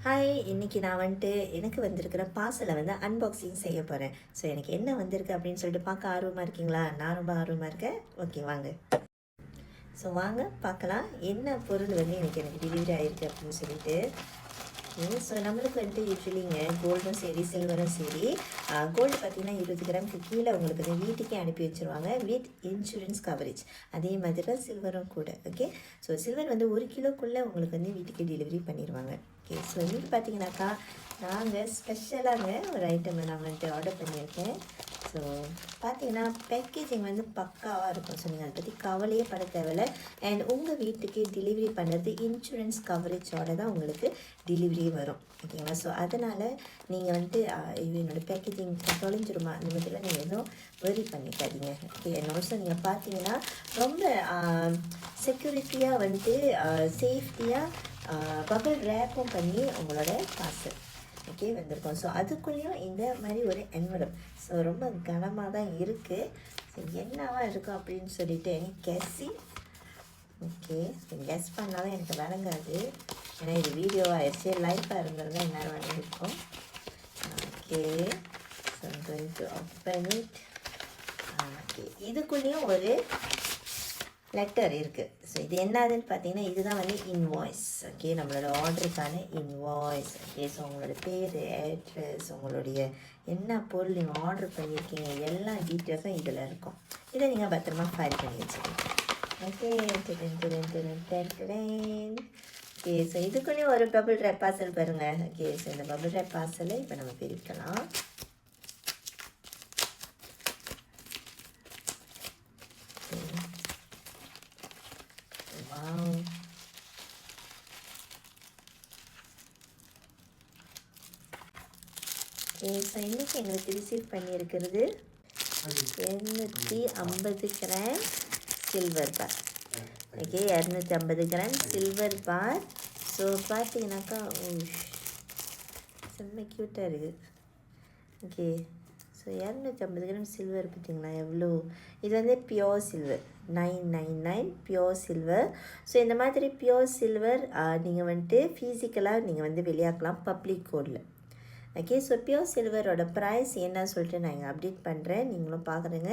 Hi, இன்றைக்கி நான் எனக்கு வந்திருக்கிற பார்சலை அன்பாக்சிங் செய்ய போகிறேன். ஸோ எனக்கு என்ன வந்திருக்கு அப்படின்னு சொல்லிட்டு பார்க்க ஆர்வமாக இருக்கீங்களா? நான் ரொம்ப ஆர்வமாக இருக்கேன். ஓகே வாங்க. ஸோ வாங்க பார்க்கலாம் என்ன பொருள் எனக்கு டெலிவரி ஆகிருக்கு அப்படின்னு சொல்லிட்டு. ஸோ நம்மளுக்கு யூஸ்வலிங்க கோல்டும் சரி சில்வரும் சரி, கோல்டு பார்த்திங்கன்னா 20 கிராமுக்கு கீழே உங்களுக்கு வீட்டுக்கே அனுப்பி வச்சுருவாங்க வித் இன்சூரன்ஸ் கவரேஜ். அதே மாதிரி தான் சில்வரும் கூட. ஓகே, ஸோ சில்வர் 1 கிலோக்குள்ளே உங்களுக்கு வீட்டுக்கே டெலிவரி பண்ணிடுவாங்க. ஓகே, ஸோ இன்றைக்கி பார்த்தீங்கன்னாக்கா நாங்கள் ஸ்பெஷலாக ஒரு ஐட்டம் நான் ஆர்டர் பண்ணியிருக்கேன். ஸோ பார்த்தீங்கன்னா பேக்கேஜிங் பக்காவாக இருக்கும். ஸோ நீங்கள் அதை பற்றி கவலையே பட தேவையில்லை. அண்ட் உங்கள் வீட்டுக்கு டெலிவரி பண்ணுறது இன்சூரன்ஸ் கவரேஜோடு தான் உங்களுக்கு டெலிவரி வரும். ஓகேங்களா? ஸோ அதனால் நீங்கள் என்னோடய பேக்கேஜிங் தொலைஞ்சிருமா அந்த மாதிரிலாம் நீங்கள் எதுவும் வெரி பண்ணிக்காதீங்க. ஓகே, ஆல்சோ நீங்கள் பார்த்தீங்கன்னா ரொம்ப செக்யூரிட்டியாக சேஃப்டியாக பபிள் ரேப்பும் பண்ணி உங்களோட பார்சல் ஓகே வந்திருக்கோம். ஸோ அதுக்குள்ளேயும் இந்த மாதிரி ஒரு என்வலப். ஸோ ரொம்ப கனமாக தான் இருக்குது. ஸோ என்னவா இருக்கும் அப்படின்னு சொல்லிட்டு எனக்கு கெஸ்ஸி. ஓகே, கெஸ் பண்ணாலும் எனக்கு விளங்காது. ஏன்னா இது வீடியோ ஆயிடுச்சு. லைஃபாக இருந்தது தான் எல்லோரும் வந்திருக்கோம். Okay, so open it. Okay, இதுக்குள்ளேயும் ஒரு லெட்டர் இருக்குது. ஸோ இது என்னதுன்னு பார்த்தீங்கன்னா இதுதான் இன்வாய்ஸ். ஓகே, நம்மளோட ஆர்டருக்கான இன்வாய்ஸ். ஓகே, ஸோ உங்களோட பேர், அட்ரஸ், உங்களுடைய என்ன பொருள் நீங்கள் ஆர்டர் பண்ணியிருக்கீங்க எல்லா டீட்டெயில்ஸும் இதில் இருக்கும். இதை நீங்கள் பத்திரமா ஃபைல் பண்ணி வச்சுருக்கீங்க. ஓகே, ஓகே, ஸோ இதுக்குள்ளேயும் ஒரு பபிள் ரேப் பார்சல் பாருங்கள். ஓகே, ஸோ இந்த பபிள் ரேப் பார்சலை இப்போ நம்ம பிரிக்கலாம். ஸோ இன்றைக்கி எங்களுக்கு ரிசீவ் பண்ணியிருக்கிறது 250 கிராம் சில்வர் பார். ஓகே, 250 கிராம் சில்வர் பார். ஸோ பார்த்தீங்கன்னாக்கா செம்ம க்யூட்டாக இருக்குது. ஓகே, ஸோ 250 கிராம் சில்வர் பார்த்திங்களா எவ்வளோ. இது pure silver 999 pure silver. So இந்த மாதிரி பியோர் சில்வர் நீங்கள் ஃபிசிக்கலாக நீங்கள் வெளியாக்கலாம் பப்ளிக் கோடில். ஓகே, ஸோ பியோர் சில்வரோட ப்ரைஸ் என்ன சொல்லிட்டு நான் இங்கே அப்டேட் பண்ணுறேன், நீங்களும் பார்க்குறேங்க.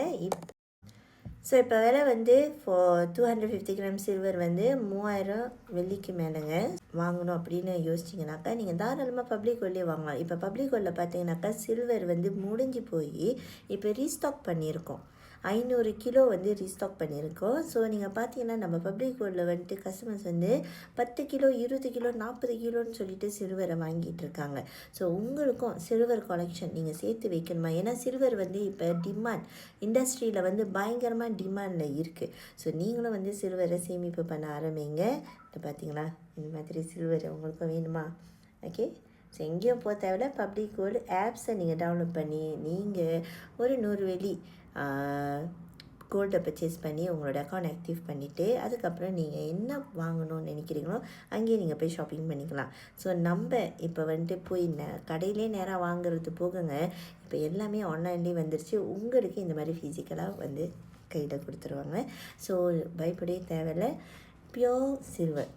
ஸோ இப்போ விலை ஃபார் 250 கிராம் சில்வர் 3000 வெள்ளிக்கு மேலேங்க. வாங்கணும் அப்படின்னு யோசிச்சிங்கனாக்கா நீங்கள் தாராளமாக பப்ளிக் கோல்ட்லேயே வாங்கலாம். இப்போ பப்ளிக் கோல்டில் பார்த்தீங்கன்னாக்கா சில்வர் முடிஞ்சு போய் இப்போ ரீஸ்டாக் பண்ணியிருக்கோம். 500 கிலோ ரீஸ்டாக் பண்ணியிருக்கோம். ஸோ நீங்கள் பார்த்தீங்கன்னா நம்ம பப்ளிக் கோல்டில் கஸ்டமர்ஸ் 10 கிலோ 20 கிலோ 40 கிலோன்னு சொல்லிட்டு சில்வரை வாங்கிட்டு இருக்காங்க. ஸோ உங்களுக்கும் சில்வர் கலெக்ஷன் நீங்கள் சேர்த்து வைக்கணுமா? ஏன்னா சில்வர் இப்போ டிமாண்ட் இண்டஸ்ட்ரியில் பயங்கரமாக டிமாண்டில் இருக்குது. ஸோ நீங்களும் சில்வரை சேமிப்பு பண்ண ஆரம்பிங்க. இப்போ பார்த்தீங்களா இந்த மாதிரி சில்வர் உங்களுக்கும் வேணுமா? ஓகே, ஸோ எங்கேயும் போக தேவையில்ல. பப்ளிக் கோல்டு ஆப்ஸை நீங்கள் டவுன்லோட் பண்ணி நீங்கள் ஒரு 100 வெள்ளி கோல்டை பர்ச்சேஸ் பண்ணி உங்களோட அக்கௌண்ட் ஆக்டிவ் பண்ணிவிட்டு அதுக்கப்புறம் நீங்கள் என்ன வாங்கணும்னு நினைக்கிறீங்களோ அங்கேயே நீங்கள் போய் ஷாப்பிங் பண்ணிக்கலாம். ஸோ நம்ம இப்போ போய் கடையிலே நேராக வாங்குறது போகுங்க, இப்போ எல்லாமே ஆன்லைன்லேயே வந்துருச்சு. உங்களுக்கு இந்த மாதிரி ஃபிசிக்கலாக கையில் கொடுத்துருவாங்க. ஸோ பயப்படவே தேவையில்லை. Pure silver.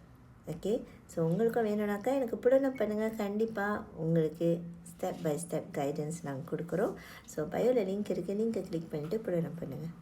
ஓகே, ஸோ உங்களுக்கும் வேணும்னாக்கா எனக்கு புடனம் பண்ணுங்கள். கண்டிப்பாக உங்களுக்கு ஸ்டெப் பை ஸ்டெப் கைடன்ஸ் நாங்கள் கொடுக்குறோம். ஸோ பயோவில் லிங்க் இருக்குது, லிங்க்கை கிளிக் பண்ணிவிட்டு புடனம் பண்ணுங்கள்.